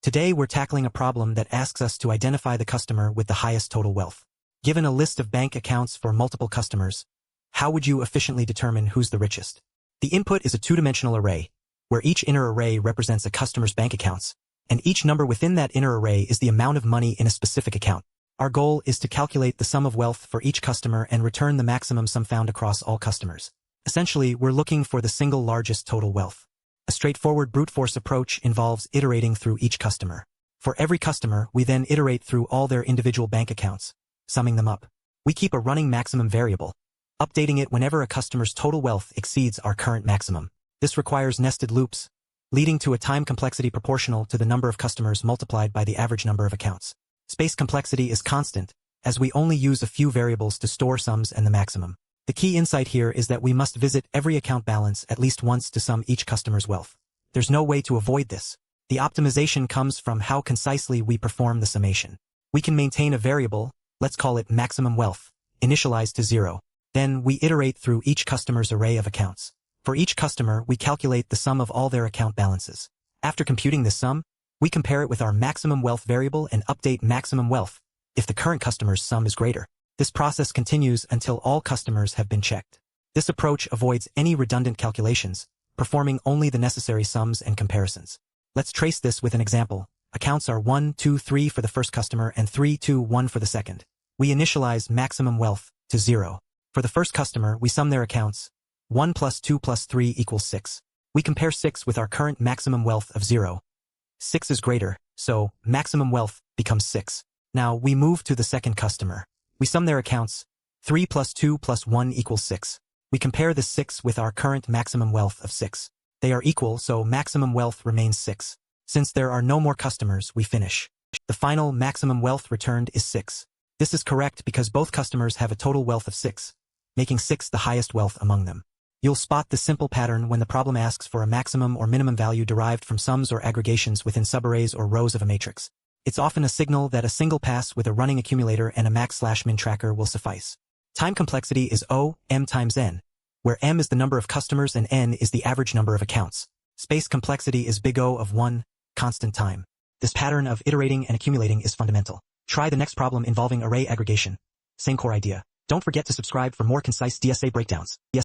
Today we're tackling a problem that asks us to identify the customer with the highest total wealth. Given a list of bank accounts for multiple customers, how would you efficiently determine who's the richest? The input is a two-dimensional array, where each inner array represents a customer's bank accounts, and each number within that inner array is the amount of money in a specific account. Our goal is to calculate the sum of wealth for each customer and return the maximum sum found across all customers. Essentially, we're looking for the single largest total wealth. A straightforward brute force approach involves iterating through each customer. For every customer, we then iterate through all their individual bank accounts, summing them up. We keep a running maximum variable, updating it whenever a customer's total wealth exceeds our current maximum. This requires nested loops, leading to a time complexity proportional to the number of customers multiplied by the average number of accounts. Space complexity is constant, as we only use a few variables to store sums and the maximum. The key insight here is that we must visit every account balance at least once to sum each customer's wealth. There's no way to avoid this. The optimization comes from how concisely we perform the summation. We can maintain a variable, let's call it maximum wealth, initialized to 0. Then we iterate through each customer's array of accounts. For each customer, we calculate the sum of all their account balances. After computing this sum, we compare it with our maximum wealth variable and update maximum wealth if the current customer's sum is greater. This process continues until all customers have been checked. This approach avoids any redundant calculations, performing only the necessary sums and comparisons. Let's trace this with an example. Accounts are 1, 2, 3 for the first customer and 3, 2, 1 for the second. We initialize maximum wealth to 0. For the first customer, we sum their accounts. 1 plus 2 plus 3 equals 6. We compare 6 with our current maximum wealth of 0. 6 is greater, so maximum wealth becomes 6. Now we move to the second customer. We sum their accounts. 3 plus 2 plus 1 equals 6. We compare the 6 with our current maximum wealth of 6. They are equal, so maximum wealth remains 6. Since there are no more customers, we finish. The final maximum wealth returned is 6. This is correct because both customers have a total wealth of 6, making 6 the highest wealth among them. You'll spot this simple pattern when the problem asks for a maximum or minimum value derived from sums or aggregations within subarrays or rows of a matrix. It's often a signal that a single pass with a running accumulator and a max/min tracker will suffice. Time complexity is O, m times n, where m is the number of customers and n is the average number of accounts. Space complexity is big O of 1, constant time. This pattern of iterating and accumulating is fundamental. Try the next problem involving array aggregation. Same core idea. Don't forget to subscribe for more concise DSA breakdowns.